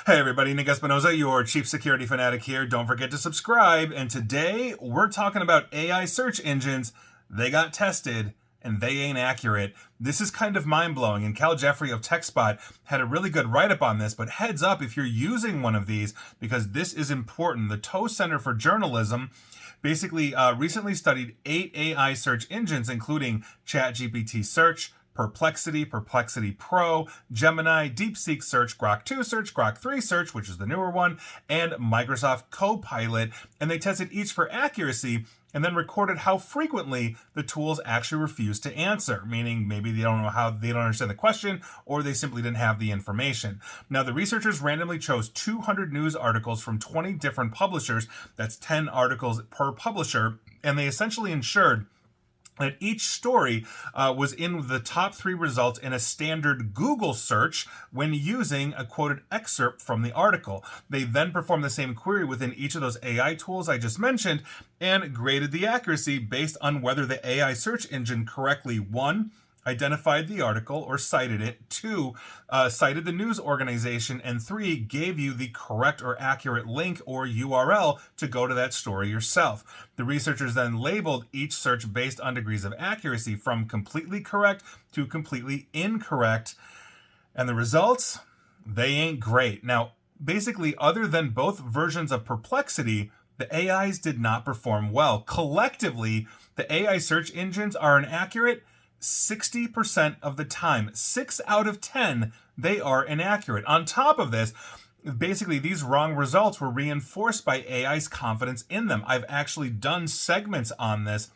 Hey everybody, Nick Espinoza, your chief security fanatic here. Don't forget to subscribe. And today we're talking about AI search engines. They got tested and they ain't accurate. This is kind of mind-blowing, and Cal Jeffrey of TechSpot had a really good write-up on this, but heads up if you're using one of these, because this is important. The Tow Center for Journalism basically recently studied 8 AI search engines, including ChatGPT Search, Perplexity, Perplexity Pro, Gemini, DeepSeek Search, Grok 2 Search, Grok 3 Search, which is the newer one, and Microsoft Copilot. And they tested each for accuracy and then recorded how frequently the tools actually refuse to answer, meaning maybe they don't understand the question, or they simply didn't have the information. Now, the researchers randomly chose 200 news articles from 20 different publishers. That's 10 articles per publisher. And they essentially ensured that each story was in the top 3 results in a standard Google search when using a quoted excerpt from the article. They then performed the same query within each of those AI tools I just mentioned and graded the accuracy based on whether the AI search engine correctly, 1, identified the article or cited it, 2, cited the news organization, and 3, gave you the correct or accurate link or URL to go to that story yourself. The researchers then labeled each search based on degrees of accuracy from completely correct to completely incorrect. And the results? They ain't great. Now, basically, other than both versions of Perplexity, the AIs did not perform well. Collectively, the AI search engines are inaccurate 60% of the time. 6 out of 10, they are inaccurate. On top of this, basically these wrong results were reinforced by AI's confidence in them. I've actually done segments on this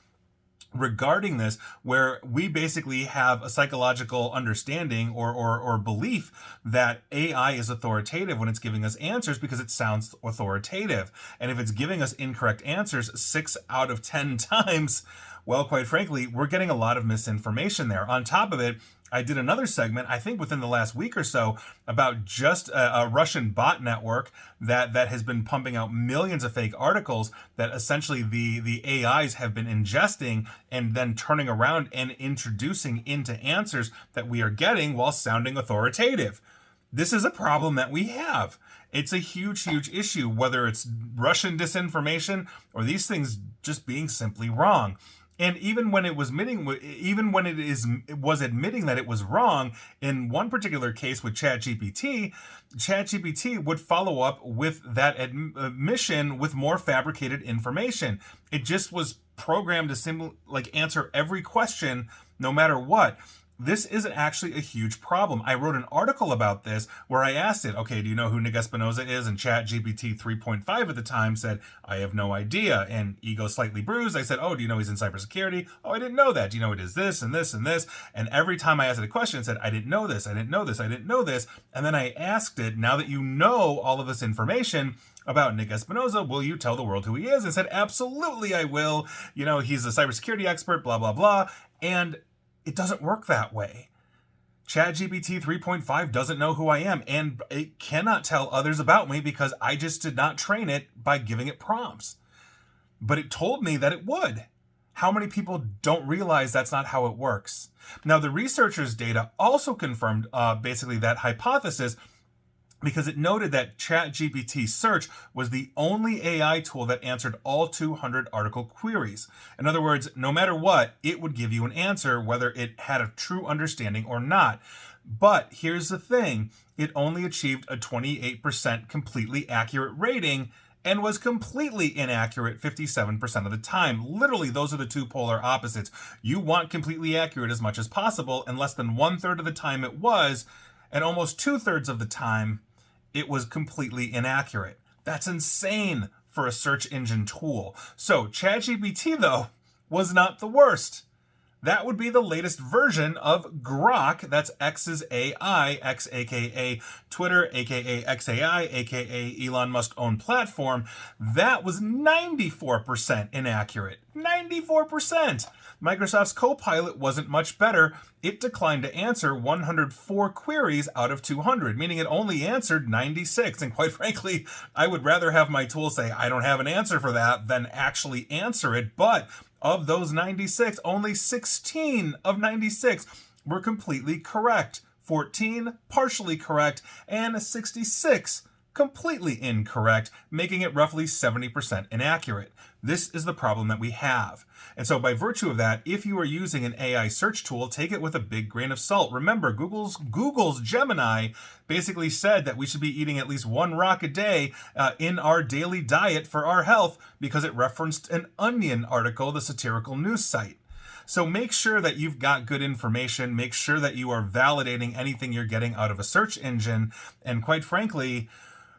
regarding this, where we basically have a psychological understanding or belief that AI is authoritative when it's giving us answers because it sounds authoritative. And if it's giving us incorrect answers 6 out of 10 times, well, quite frankly, we're getting a lot of misinformation there. On top of it, I did another segment, I think within the last week or so, about just a Russian bot network that has been pumping out millions of fake articles that essentially the AIs have been ingesting and then turning around and introducing into answers that we are getting while sounding authoritative. This is a problem that we have. It's a huge, huge issue, whether it's Russian disinformation or these things just being simply wrong. And even when it was admitting that it was wrong, in one particular case with ChatGPT would follow up with that admission with more fabricated information. It just was programmed to answer every question, no matter what. This is actually a huge problem. I wrote an article about this where I asked it, okay, do you know who Nick Espinoza is? And ChatGPT 3.5 at the time said, I have no idea. And ego slightly bruised, I said, oh, do you know he's in cybersecurity? Oh, I didn't know that. Do you know it is this and this and this? And every time I asked it a question, it said, I didn't know this, I didn't know this, I didn't know this. And then I asked it, now that you know all of this information about Nick Espinoza, will you tell the world who he is? And said, absolutely, I will. You know, he's a cybersecurity expert, blah, blah, blah. And it doesn't work that way. ChatGPT 3.5 doesn't know who I am, and it cannot tell others about me because I just did not train it by giving it prompts. But it told me that it would. How many people don't realize that's not how it works? Now, the researchers' data also confirmed basically that hypothesis, because it noted that ChatGPT Search was the only AI tool that answered all 200 article queries. In other words, no matter what, it would give you an answer, whether it had a true understanding or not. But here's the thing, it only achieved a 28% completely accurate rating and was completely inaccurate 57% of the time. Literally, those are the two polar opposites. You want completely accurate as much as possible, and less than 1/3 of the time it was, and almost 2/3 of the time it was completely inaccurate. That's insane for a search engine tool. So ChatGPT, though, was not the worst. That would be the latest version of Grok. That's X's AI, X aka Twitter, aka XAI, aka Elon Musk's own platform. That was 94% inaccurate. 94%. Microsoft's Copilot wasn't much better. It declined to answer 104 queries out of 200, meaning it only answered 96. And quite frankly, I would rather have my tool say, I don't have an answer for that, than actually answer it. But of those 96, only 16 of 96 were completely correct, 14 partially correct, and 66 completely incorrect, making it roughly 70% inaccurate. This is the problem that we have. And so by virtue of that, if you are using an AI search tool, take it with a big grain of salt. Remember, Google's Gemini basically said that we should be eating at least one rock a day in our daily diet for our health because it referenced an Onion article, the satirical news site. So make sure that you've got good information. Make sure that you are validating anything you're getting out of a search engine. And quite frankly,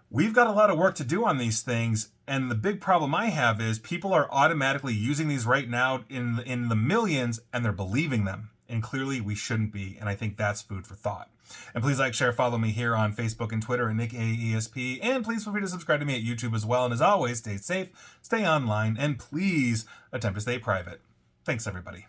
we've got a lot of work to do on these things. And the big problem I have is people are automatically using these right now in the millions, and they're believing them. And clearly we shouldn't be. And I think that's food for thought. And please like, share, follow me here on Facebook and Twitter at NickAESP. And please feel free to subscribe to me at YouTube as well. And as always, stay safe, stay online, and please attempt to stay private. Thanks, everybody.